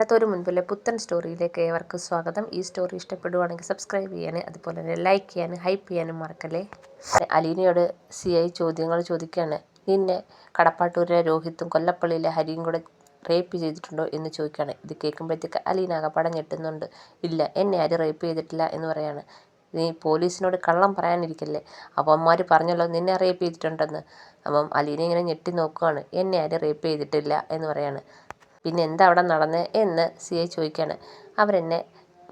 അടുത്തൊരു മുൻപിലെ പുത്തൻ സ്റ്റോറിയിലേക്ക് ഏവർക്കും സ്വാഗതം. ഈ സ്റ്റോറി ഇഷ്ടപ്പെടുവാണെങ്കിൽ സബ്സ്ക്രൈബ് ചെയ്യാനും അതുപോലെ തന്നെ ലൈക്ക് ചെയ്യാനും ഹൈപ്പ് ചെയ്യാനും മറക്കല്ലേ. അലീനയോട് CI ചോദ്യങ്ങൾ ചോദിക്കുകയാണ്. നിന്നെ കടപ്പാട്ടൂരിലെ രോഹിത്തും കൊല്ലപ്പള്ളിയിലെ ഹരിയും കൂടെ റേപ്പ് ചെയ്തിട്ടുണ്ടോ എന്ന് ചോദിക്കുകയാണ്. ഇത് കേൾക്കുമ്പോഴത്തേക്ക് അലീന ആകപ്പാടെ ഞെട്ടുന്നുണ്ട്. ഇല്ല, എന്നെ ആരും റേപ്പ് ചെയ്തിട്ടില്ല എന്ന് പറയാണ്. നീ പോലീസിനോട് കള്ളം പറയാനിരിക്കല്ലേ, അവന്മാർ പറഞ്ഞല്ലോ നിന്നെ റേപ്പ് ചെയ്തിട്ടുണ്ടെന്ന്. അപ്പം അലീന ഇങ്ങനെ ഞെട്ടി നോക്കുകയാണ്. എന്നെ ആരും റേപ്പ് ചെയ്തിട്ടില്ല എന്ന് പറയാണ്. പിന്നെ എന്താ അവിടെ നടന്നത് എന്ന് CI ചോദിക്കുകയാണ്. അവരെന്നെ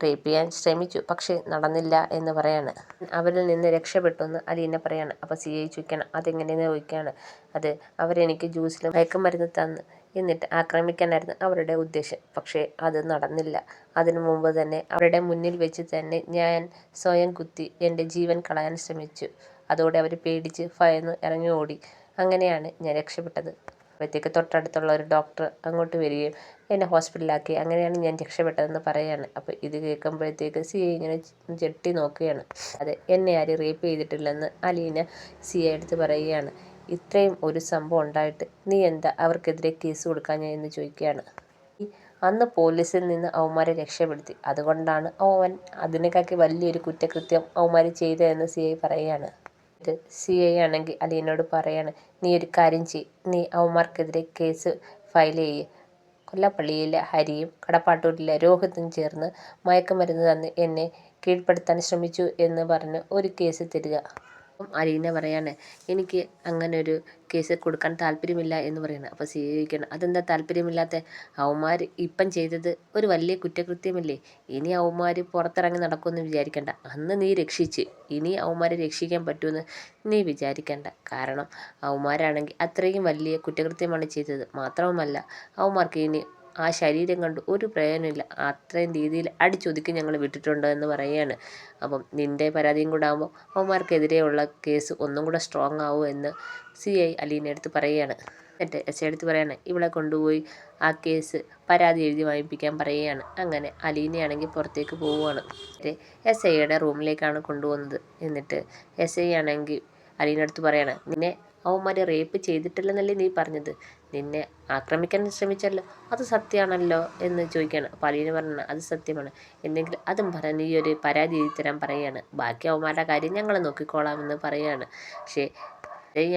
റേപ്പ് ചെയ്യാൻ ശ്രമിച്ചു, പക്ഷേ നടന്നില്ല എന്ന് പറയാണ്. അവരിൽ നിന്ന് രക്ഷപ്പെട്ടു എന്ന് അലീന പറയാണ്. അപ്പോൾ CI ചോദിക്കുകയാണ്, അതെങ്ങനെയെന്ന് ചോദിക്കുകയാണ്. അത് അവരെനിക്ക് ജ്യൂസിൽ മയക്കുമരുന്ന് തന്ന് എന്നിട്ട് ആക്രമിക്കാനായിരുന്നു അവരുടെ ഉദ്ദേശം, പക്ഷേ അത് നടന്നില്ല. അതിനു മുമ്പ് തന്നെ അവരുടെ മുന്നിൽ വെച്ച് തന്നെ ഞാൻ സ്വയം കുത്തി എൻ്റെ ജീവൻ കളയാൻ ശ്രമിച്ചു. അതോടെ അവർ പേടിച്ച് ഭയന്ന് ഇറങ്ങി ഓടി. അങ്ങനെയാണ് ഞാൻ രക്ഷപ്പെട്ടത്. അപ്പോഴത്തേക്ക് തൊട്ടടുത്തുള്ള ഒരു ഡോക്ടർ അങ്ങോട്ട് വരികയും എന്നെ ഹോസ്പിറ്റലിലാക്കി. അങ്ങനെയാണ് ഞാൻ രക്ഷപ്പെട്ടതെന്ന് പറയുകയാണ്. അപ്പോൾ ഇത് കേൾക്കുമ്പോഴത്തേക്ക് CI ഇങ്ങനെ ചെട്ടി നോക്കുകയാണ്. അതെ, എന്നെ ആരും റേപ്പ് ചെയ്തിട്ടില്ലെന്ന് അലീന CI അടുത്ത് പറയുകയാണ്. ഇത്രയും ഒരു സംഭവം ഉണ്ടായിട്ട് നീ എന്താ അവർക്കെതിരെ കേസ് കൊടുക്കാഞ്ഞ എന്ന് ചോദിക്കുകയാണ്. അന്ന് പോലീസിൽ നിന്ന് അവന്മാരെ രക്ഷപ്പെടുത്തി, അതുകൊണ്ടാണ് അവൻ അതിനെക്കാട്ടി വലിയൊരു കുറ്റകൃത്യം അവന്മാർ ചെയ്തതെന്ന് CI പറയുകയാണ്. ഇത് CI ആണെങ്കിൽ അലീനോട് പറയാണ്, നീ ഒരു കാര്യം ചെയ്യ്, നീ അവന്മാർക്കെതിരെ കേസ് ഫയൽ ചെയ്യ്. കൊല്ലപ്പള്ളിയിലെ ഹരിയും കടപ്പാട്ടൂരിലെ രോഹിത്തും ചേർന്ന് മയക്കുമരുന്ന് തന്ന് എന്നെ കീഴ്പ്പെടുത്താൻ ശ്രമിച്ചു എന്ന് പറഞ്ഞ് ഒരു കേസ് തരിക. അപ്പം അലീന പറയാണ്, എനിക്ക് അങ്ങനെ ഒരു കേസ് കൊടുക്കാൻ താല്പര്യമില്ല എന്ന് പറയുന്നത്. അപ്പോൾ CI ചോദിക്കണം, അതെന്താ താല്പര്യമില്ലാത്ത? അവന്മാർ ഇപ്പം ചെയ്തത് ഒരു വലിയ കുറ്റകൃത്യമല്ലേ. ഇനി അവന്മാർ പുറത്തിറങ്ങി നടക്കുമെന്ന് വിചാരിക്കണ്ട. അന്ന് നീ രക്ഷിച്ച്, ഇനി അവന്മാരെ രക്ഷിക്കാൻ പറ്റുമെന്ന് നീ വിചാരിക്കണ്ട. കാരണം അവന്മാരാണെങ്കിൽ അത്രയും വലിയ കുറ്റകൃത്യമാണ് ചെയ്തത്. മാത്രവുമല്ല, അവന്മാർക്ക് ഇനി ആ ശരീരം കണ്ട് ഒരു പ്രയോജനമില്ല. അത്രയും രീതിയിൽ അടിച്ചൊതുക്കി ഞങ്ങൾ വിട്ടിട്ടുണ്ട് എന്ന് പറയുകയാണ്. അപ്പം നിൻ്റെ പരാതിയും കൂടെ ആകുമ്പോൾ അവന്മാർക്കെതിരെയുള്ള കേസ് ഒന്നും കൂടെ സ്ട്രോങ് ആവും എന്ന് CI അലീന അടുത്ത് പറയുകയാണ്. എന്നിട്ട് SI അടുത്ത് പറയാണ്, ഇവിടെ കൊണ്ടുപോയി ആ കേസ് പരാതി എഴുതി വാങ്ങിപ്പിക്കാൻ പറയുകയാണ്. അങ്ങനെ അലീനയാണെങ്കിൽ പുറത്തേക്ക് പോവുകയാണ്. SIയുടെ റൂമിലേക്കാണ് കൊണ്ടുപോകുന്നത്. എന്നിട്ട് SI ആണെങ്കിൽ അലീന അടുത്ത് പറയാണ്, നിന്നെ അവന്മാർ റേപ്പ് ചെയ്തിട്ടില്ലെന്നല്ലേ നീ പറഞ്ഞത്? നിന്നെ ആക്രമിക്കാൻ ശ്രമിച്ചല്ലോ, അത് സത്യമാണല്ലോ എന്ന് ചോദിക്കുകയാണ്. അപ്പോൾ അലീന പറഞ്ഞാണ്, അത് സത്യമാണ്, എന്തെങ്കിലും അതും പറഞ്ഞ് നീ ഒരു പരാതി എഴുതി തരാൻ പറയുകയാണ്. ബാക്കി അവന്മാരുടെ കാര്യം ഞങ്ങൾ നോക്കിക്കോളാം എന്ന് പറയുകയാണ്. പക്ഷേ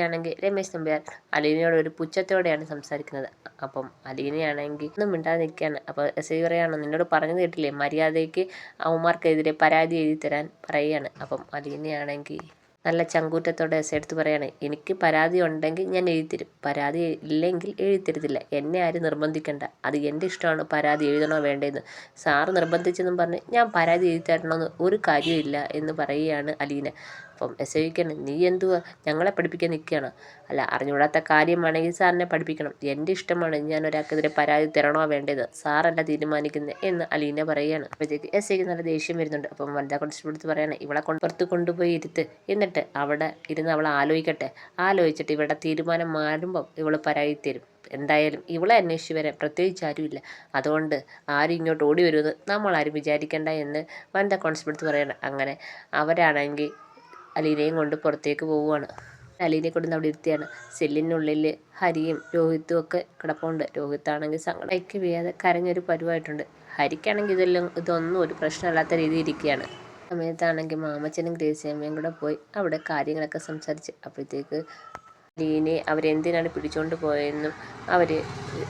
ആണെങ്കിൽ രമേശ് നമ്പ്യാർ അലീനയോട് ഒരു പുച്ഛത്തോടെയാണ് സംസാരിക്കുന്നത്. അപ്പം അലീനയാണെങ്കിൽ ഒന്നും മിണ്ടാതെ നിൽക്കുകയാണ്. അപ്പോൾ SI പറയാണ്, നിന്നോട് പറഞ്ഞത് കേട്ടില്ലേ, മര്യാദയ്ക്ക് അവന്മാർക്കെതിരെ പരാതി എഴുതി തരാൻ പറയുകയാണ്. അപ്പം അലീനയാണെങ്കിൽ നല്ല ചങ്കൂറ്റത്തോടെ SI എടുത്ത് പറയാണ്, എനിക്ക് പരാതി ഉണ്ടെങ്കിൽ ഞാൻ എഴുതിത്തരും, പരാതി ഇല്ലെങ്കിൽ എഴുതിത്തരത്തില്ല. എന്നെ ആരും നിർബന്ധിക്കണ്ട, അത് എൻ്റെ ഇഷ്ടമാണ് പരാതി എഴുതണോ വേണ്ടതെന്ന്. സാറ് നിർബന്ധിച്ചെന്നും പറഞ്ഞ് ഞാൻ പരാതി എഴുതി തരണമെന്ന് ഒരു കാര്യമില്ല എന്ന് പറയുകയാണ് അലീന. അപ്പം SI ചോദിക്കണം, നീ എന്തുവാ ഞങ്ങളെ പഠിപ്പിക്കാൻ നിൽക്കുകയാണ്? അല്ല, അറിഞ്ഞുകൂടാത്ത കാര്യമാണെങ്കിൽ സാറിനെ പഠിപ്പിക്കണം. എൻ്റെ ഇഷ്ടമാണ് ഞാൻ ഒരാൾക്കെതിരെ പരാതി തരണോ വേണ്ടത്, സാറല്ല തീരുമാനിക്കുന്നത് എന്ന് അലീന പറയുകയാണ്. അപ്പോഴത്തേക്ക് SIക്ക് നല്ല ദേഷ്യം വരുന്നുണ്ട്. അപ്പം വനിതാ കോൺസ്റ്റബിൾ എടുത്ത് പറയാണ്, ഇവളെ പുറത്ത് കൊണ്ടുപോയി ഇരുത്ത്, എന്നിട്ട് അവിടെ ഇരുന്ന് അവൾ ആലോചിക്കട്ടെ, ആലോചിച്ചിട്ട് ഇവിടെ തീരുമാനം മാറുമ്പം ഇവൾ പരാതി തരും. എന്തായാലും ഇവളെ അന്വേഷിച്ച് വരാൻ പ്രത്യേകിച്ച് ആരുമില്ല, അതുകൊണ്ട് ആരും ഇങ്ങോട്ട് ഓടി വരുമെന്ന് നമ്മളാരും വിചാരിക്കേണ്ട എന്ന് വനിതാ കോൺസ്റ്റബിൾ എടുത്ത് പറയണം. അങ്ങനെ അവരാണെങ്കിൽ അലീനയും കൊണ്ട് പുറത്തേക്ക് പോവുകയാണ്. അലീനെ കൊണ്ട് അവിടെ ഇരുത്തിയാണ്. സെല്ലിനുള്ളിൽ ഹരിയും രോഹിത്തും ഒക്കെ കിടപ്പുണ്ട്. രോഹിത്താണെങ്കിൽ സങ്കടയ്ക്ക് വീഴാതെ കരഞ്ഞൊരു പരുവായിട്ടുണ്ട്. ഹരിക്കാണെങ്കിൽ ഇതൊന്നും ഒരു പ്രശ്നമില്ലാത്ത രീതിയിൽ ഇരിക്കുകയാണ്. സമയത്താണെങ്കിൽ മാമച്ചനും ഗ്രേസിയമ്മയും കൂടെ പോയി അവിടെ കാര്യങ്ങളൊക്കെ സംസാരിച്ച്. അപ്പോഴത്തേക്ക് അലീനെ അവരെന്തിനാണ് പിടിച്ചുകൊണ്ട് പോയതെന്നും അവർ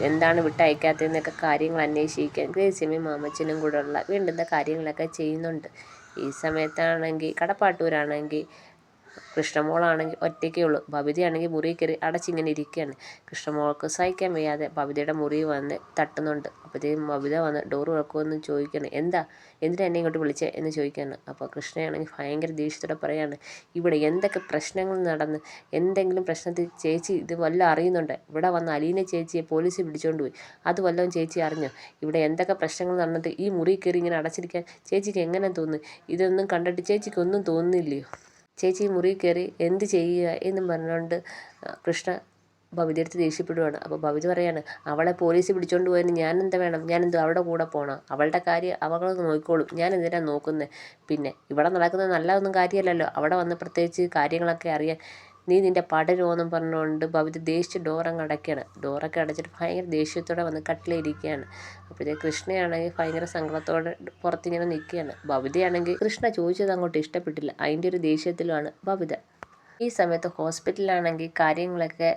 എന്താണ് വിട്ടയക്കാത്തതെന്നൊക്കെ കാര്യങ്ങൾ അന്വേഷിക്കാൻ ഗ്രേസിയമ്മയും മാമച്ചനും കൂടെ ഉള്ള വേണ്ടുന്ന കാര്യങ്ങളൊക്കെ ചെയ്യുന്നുണ്ട്. ഈ സമയത്താണെങ്കിൽ കടപ്പാട്ടൂരാണെങ്കിൽ കൃഷ്ണമോളാണെങ്കിൽ ഒറ്റയ്ക്കേ ഉള്ളൂ. ബബിതയാണെങ്കിൽ മുറി കയറി അടച്ചിങ്ങനെ ഇരിക്കുകയാണ്. കൃഷ്ണമോൾക്ക് സഹിക്കാൻ വയ്യാതെ ബബിതയുടെ മുറി വന്ന് തട്ടുന്നുണ്ട്. അപ്പോഴത്തേക്കും ബബിത വന്ന് ഡോർ തുറക്കുമെന്ന് ചോദിക്കുകയാണ്. എന്തിനാ എന്നെ ഇങ്ങോട്ട് വിളിച്ചത് എന്ന് ചോദിക്കുകയാണ്. അപ്പോൾ കൃഷ്ണയാണെങ്കിൽ ഭയങ്കര ദേഷ്യത്തോടെ പറയാണ്, ഇവിടെ എന്തൊക്കെ പ്രശ്നങ്ങൾ നടന്ന്, എന്തെങ്കിലും പ്രശ്നത്തിൽ ചേച്ചി ഇത് വല്ലതും അറിയുന്നുണ്ട്? ഇവിടെ വന്ന് അലീന ചേച്ചിയെ പോലീസ് പിടിച്ചുകൊണ്ട് പോയി, അത് വല്ലതും ചേച്ചി അറിഞ്ഞോ? ഇവിടെ എന്തൊക്കെ പ്രശ്നങ്ങൾ നടന്നിട്ട് ഈ മുറി കയറി ഇങ്ങനെ അടച്ചിരിക്കാൻ ചേച്ചിക്ക് എങ്ങനെ തോന്നുന്നു? ഇതൊന്നും കണ്ടിട്ട് ചേച്ചിക്ക് ഒന്നും തോന്നുന്നില്ലയോ? ചേച്ചി മുറി കയറി എന്ത് ചെയ്യുക എന്നും പറഞ്ഞുകൊണ്ട് കൃഷ്ണ ബബിതയെടുത്ത് ദേഷ്യപ്പെടുവാണ്. അപ്പോൾ ബബിത പറയാണ്, അവളെ പോലീസ് പിടിച്ചുകൊണ്ട് പോയതിന് ഞാൻ എന്താ വേണം? ഞാനെന്തോ അവളുടെ കൂടെ പോകണം? അവളുടെ കാര്യം അവളൊന്ന് നോക്കിക്കോളും, ഞാൻ എന്തിനാണ് നോക്കുന്നത്? പിന്നെ ഇവിടെ നടക്കുന്നത് നല്ലതൊന്നും കാര്യമല്ലല്ലോ, അവിടെ വന്ന് പ്രത്യേകിച്ച് കാര്യങ്ങളൊക്കെ അറിയാൻ നീ നിൻ്റെ പടരുമെന്നും പറഞ്ഞുകൊണ്ട് ബബിത ദേഷ്യം ഡോറങ്ങ് അടയ്ക്കുകയാണ്. ഡോറൊക്കെ അടച്ചിട്ട് ഭയങ്കര ദേഷ്യത്തോടെ വന്ന് കട്ടിലിരിക്കുകയാണ്. അപ്പോഴത്തേക്ക് കൃഷ്ണയാണെങ്കിൽ ഭയങ്കര സങ്കടത്തോടെ പുറത്തിങ്ങനെ നിൽക്കുകയാണ്. ബബിതയാണെങ്കിൽ കൃഷ്ണ ചോദിച്ചത് അങ്ങോട്ട് ഇഷ്ടപ്പെട്ടില്ല. അതിൻ്റെ ഒരു ദേഷ്യത്തിലുമാണ് ബബിത. ഈ സമയത്ത് ഹോസ്പിറ്റലിലാണെങ്കിൽ കാര്യങ്ങളൊക്കെ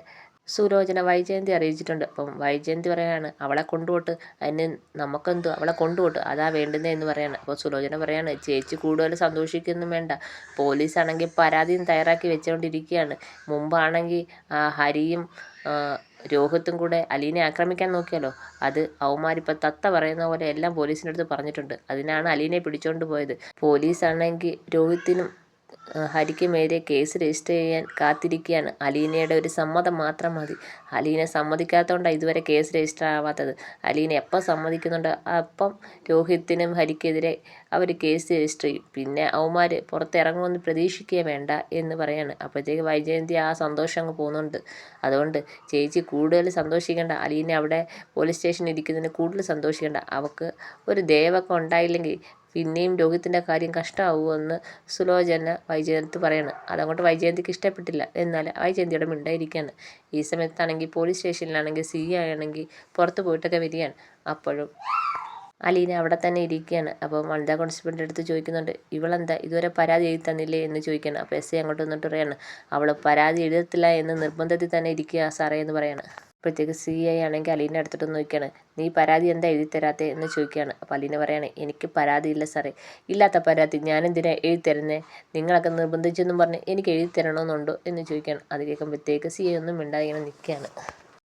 സുലോചന വൈജയന്തി അറിയിച്ചിട്ടുണ്ട്. അപ്പം വൈജയന്തി പറയാണ് അവളെ കൊണ്ടുപോട്ട്, അതിന് നമുക്കെന്തോ അവളെ കൊണ്ടുപോട്ട്, അതാ വേണ്ടുന്നത് എന്ന് പറയാണ്. അപ്പോൾ സുലോചന പറയാണ് ചേച്ചി കൂടുതൽ സന്തോഷിക്കൊന്നും വേണ്ട, പോലീസാണെങ്കിൽ പരാതിയും തയ്യാറാക്കി വെച്ചുകൊണ്ടിരിക്കുകയാണ്. മുമ്പാണെങ്കിൽ ഹരിയും രോഹിത്തും കൂടെ അലീനെ ആക്രമിക്കാൻ നോക്കിയല്ലോ, അത് അവന്മാരിപ്പോൾ തത്ത പറയുന്ന പോലെ എല്ലാം പോലീസിൻ്റെ അടുത്ത് പറഞ്ഞിട്ടുണ്ട്. അതിനാണ് അലീനെ പിടിച്ചുകൊണ്ട് പോയത്. പോലീസാണെങ്കിൽ രോഹിത്തിനും ഹരിക്കുമെതിരെ കേസ് രജിസ്റ്റർ ചെയ്യാൻ കാത്തിരിക്കുകയാണ്. അലീനയുടെ ഒരു സമ്മതം മാത്രം മതി. അലീന സമ്മതിക്കാത്തതുകൊണ്ടാണ് ഇതുവരെ കേസ് രജിസ്റ്റർ ആവാത്തത്. അലീന എപ്പം സമ്മതിക്കുന്നുണ്ട് അപ്പം രോഹിത്തിനും ഹരിക്കെതിരെ അവർ കേസ് രജിസ്റ്റർ ചെയ്യും. പിന്നെ അവന്മാർ പുറത്തിറങ്ങുമെന്ന് പ്രതീക്ഷിക്കുകയേ വേണ്ട എന്ന് പറയാണ്. അപ്പോഴത്തേക്ക് വൈജയന്തി ആ സന്തോഷം അങ്ങ് പോകുന്നുണ്ട്. അതുകൊണ്ട് ചേച്ചി കൂടുതൽ സന്തോഷിക്കേണ്ട, അലീന അവിടെ പോലീസ് സ്റ്റേഷനിൽ ഇരിക്കുന്നതിന് കൂടുതൽ സന്തോഷിക്കേണ്ട. അവൾക്ക് ഒരു ദയവൊക്കെ ഉണ്ടായില്ലെങ്കിൽ പിന്നെയും രോഹിത്തിൻ്റെ കാര്യം കഷ്ടമാവുമെന്ന് സുലോചന വൈജയന്തി പറയാണ്. അതങ്ങോട്ട് വൈജയന്തിക്ക് ഇഷ്ടപ്പെട്ടില്ല. എന്നാൽ വൈജയന്തിയുടെ മിണ്ടായിരിക്കുകയാണ്. ഈ സമയത്താണെങ്കിൽ പോലീസ് സ്റ്റേഷനിലാണെങ്കിൽ സി ആണെങ്കിൽ പുറത്ത് പോയിട്ടൊക്കെ വരികയാണ്. അപ്പോഴും അലീന അവിടെ തന്നെ ഇരിക്കുകയാണ്. അപ്പോൾ വനിതാ കോൺസ്റ്റബിളിൻ്റെ അടുത്ത് ചോദിക്കുന്നുണ്ട്, ഇവളെന്താ ഇതുവരെ പരാതി എഴുതി തന്നില്ലേ എന്ന് ചോദിക്കുകയാണ്. അപ്പോൾ എസ് ഐ അങ്ങോട്ട് വന്നിട്ട് പറയാണ് അവൾ പരാതി എഴുതത്തില്ല എന്ന് നിർബന്ധത്തിൽ തന്നെ ഇരിക്കുക സാറേ എന്ന് പറയാണ്. അപ്പോഴത്തേക്ക് സി ഐ ആണെങ്കിൽ അലീനെ അടുത്തിട്ട് നോക്കിയാണ്, നീ പരാതി എന്താ എഴുതി തരാത്തേ എന്ന് ചോദിക്കുകയാണ്. അപ്പോൾ അലീന പറയാണ് എനിക്ക് പരാതിയില്ല സാറേ, ഇല്ലാത്ത പരാതി ഞാനെന്തിനാ എഴുതി തരുന്നേ, നിങ്ങളൊക്കെ നിർബന്ധിച്ചെന്നും പറഞ്ഞ് എനിക്ക് എഴുതി തരണമെന്നുണ്ടോ എന്ന് ചോദിക്കുകയാണ്. അത് കേൾക്കുമ്പോഴത്തേക്ക് സി ഐ ഒന്നും മിണ്ടാതെ ഇങ്ങനെ നിൽക്കുകയാണ്.